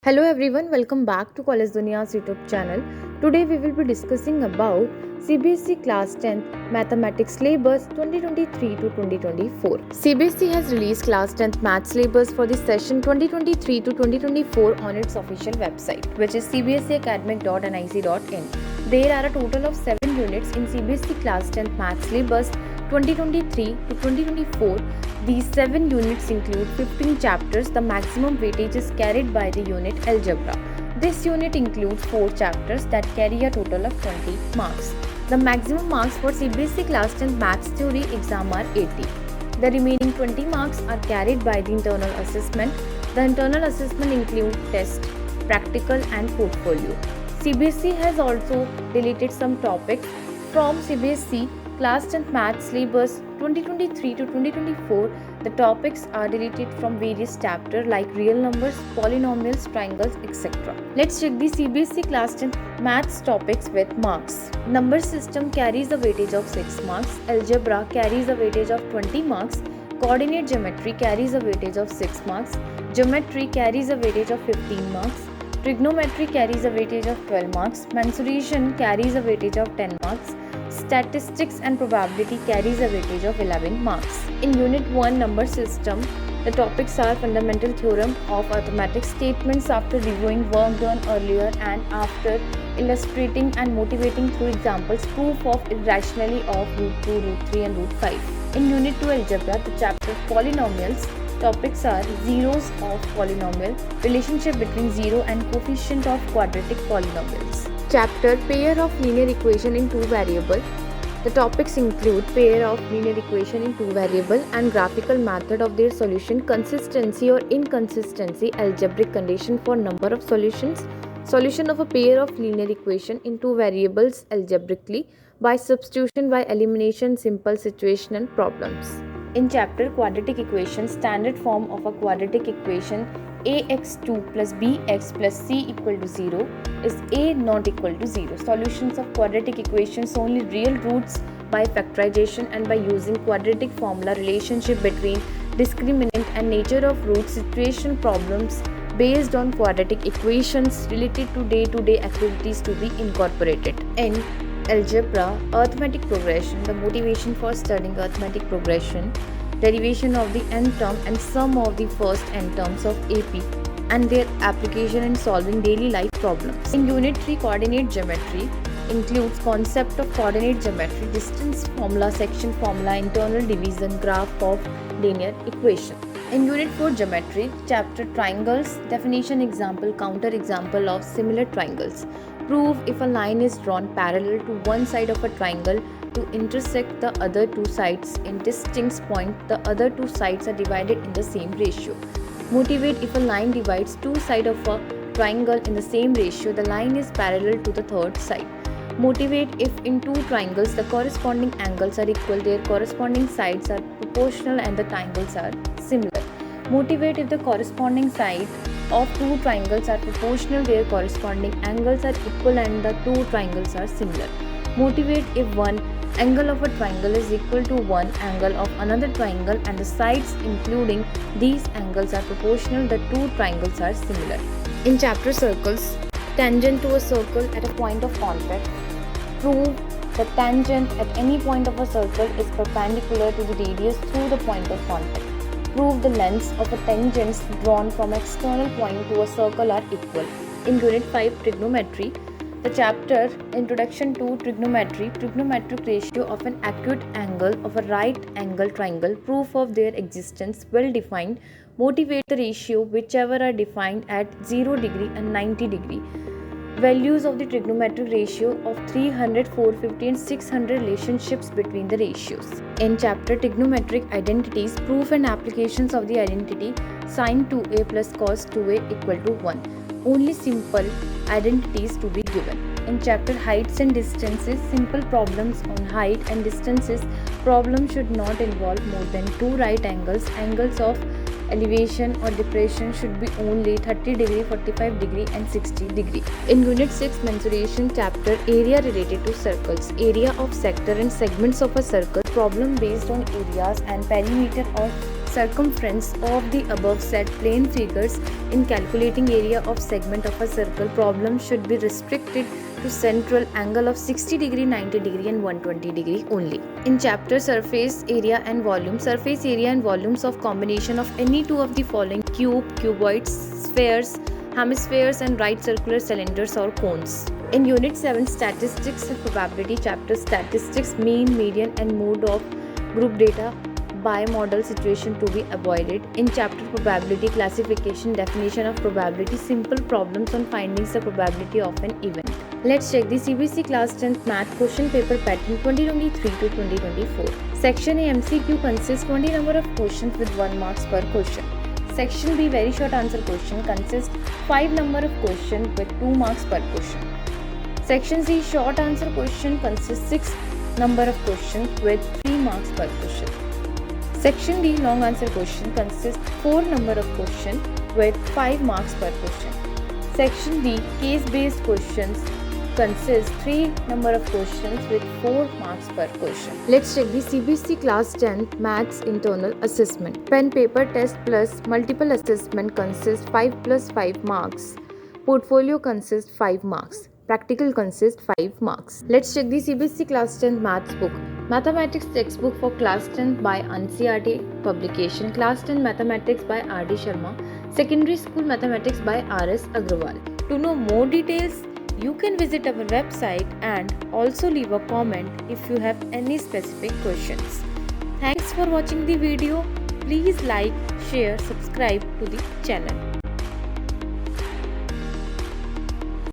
Hello everyone, welcome back to College Dunia's YouTube channel. Today we will be discussing about CBSE Class 10th Mathematics Syllabus 2023 to 2024. CBSE has released Class 10th Math Syllabus for the session 2023 to 2024 on its official website, which is cbseacademic.nic.in. There are a total of 7 units in CBSE Class 10th Math Syllabus 2023 to 2024. These 7 units include 15 chapters. The maximum weightage is carried by the unit Algebra. This unit includes 4 chapters that carry a total of 20 marks. The maximum marks for CBSE Class 10 Maths Theory exam are 80. The remaining 20 marks are carried by the internal assessment. The internal assessment includes test, practical and portfolio. CBSE has also deleted some topics from CBSE Class 10th Maths Syllabus 2023 to 2024. The topics are deleted from various chapters like real numbers, polynomials, triangles, etc. Let's check the CBSE Class 10th Maths topics with marks. Number system carries a weightage of 6 marks. Algebra carries a weightage of 20 marks. Coordinate geometry carries a weightage of 6 marks. Geometry carries a weightage of 15 marks. Trigonometry carries a weightage of 12 marks. Mensuration carries a weightage of 10 marks. Statistics and probability carries a weightage of 11 marks. In Unit 1 Number System, the topics are Fundamental Theorem of Arithmetic, Statements after reviewing work done earlier and after illustrating and motivating through examples, Proof of irrationality of root 2, root 3 and root 5. In Unit 2 Algebra, the chapter Polynomials, topics are Zeros of polynomial, relationship between zero and coefficient of quadratic polynomials. Chapter Pair of linear equation in two variable. The topics include pair of linear equation in two variable and graphical method of their solution, consistency or inconsistency, algebraic condition for number of solutions, solution of a pair of linear equation in two variables algebraically by substitution, by elimination, simple situational problems. In chapter Quadratic Equation, standard form of a quadratic equation ax2 plus bx plus c equal to 0 is a not equal to 0. Solutions of quadratic equations only real roots by factorization and by using quadratic formula, relationship between discriminant and nature of roots, situation problems based on quadratic equations related to day-to-day activities to be incorporated. In Algebra, arithmetic progression, the motivation for studying arithmetic progression, derivation of the nth term and sum of the first n terms of AP and their application in solving daily life problems. In Unit 3 Coordinate Geometry includes concept of coordinate geometry, distance formula, section formula, internal division, graph of linear equation. In Unit 4 Geometry, chapter Triangles, definition, example, counter example of similar triangles. Prove if a line is drawn parallel to one side of a triangle to intersect the other two sides in distinct point, the other two sides are divided in the same ratio. Motivate if a line divides two sides of a triangle in the same ratio, the line is parallel to the third side. Motivate if in two triangles the corresponding angles are equal, their corresponding sides are proportional and the triangles are similar. Motivate if the corresponding sides of two triangles are proportional, their corresponding angles are equal and the two triangles are similar. Motivate if one angle of a triangle is equal to one angle of another triangle and the sides including these angles are proportional, the two triangles are similar. In chapter Circles, tangent to a circle at a point of contact. Prove the tangent at any point of a circle is perpendicular to the radius through the point of contact. Prove the lengths of a tangents drawn from external point to a circle are equal. In Unit 5 Trigonometry, the chapter Introduction to Trigonometry, trigonometric ratio of an acute angle of a right angle triangle, proof of their existence, well defined. Motivate the ratio whichever are defined at 0 degree and 90 degree. Values of the trigonometric ratio of 300, 450 and 600, relationships between the ratios. In chapter Trigonometric Identities, proof and applications of the identity sin 2a plus cos 2a equal to 1. Only simple identities to be given. In chapter Heights and Distances, simple problems on height and distances, problems should not involve more than two right angles. Angles of elevation or depression should be only 30 degree, 45 degree and 60 degree. In Unit 6 Mensuration chapter, area related to circles, area of sector and segments of a circle, problem based on areas and perimeter or circumference of the above set plane figures in calculating area of segment of a circle, problem should be restricted to central angle of 60 degree, 90 degree and 120 degree only. In chapter surface area and volume, surface area and volumes of combination of any two of the following: cube, cuboids, spheres, hemispheres and right circular cylinders or cones. In Unit 7 Statistics and Probability chapter, statistics, mean, median and mode of group data by model situation to be avoided. In chapter Probability, classification, definition of probability, simple problems on finding the probability of an event. Let's check the CBSE class 10th math question paper pattern 2023 to 2024. Section A MCQ consists 20 number of questions with 1 marks per question. Section B very short answer question consists 5 number of questions with 2 marks per question. Section C short answer question consists 6 number of questions with 3 marks per question. Section D long answer question consists 4 number of questions with 5 marks per question. Section D case based questions consists 3 number of questions with 4 marks per question. Let's check the CBSE class 10th maths internal assessment. Pen paper test plus multiple assessment consists 5 plus 5 marks. Portfolio consists 5 marks. Practical consists 5 marks. Let's check the CBSE class 10th maths book. Mathematics textbook for class 10th by NCERT publication. Class 10 Mathematics by R.D. Sharma. Secondary School Mathematics by R.S. Agrawal. To know more details, you can visit our website and also leave a comment if you have any specific questions. Thanks for watching the video. Please like, share, subscribe to the channel.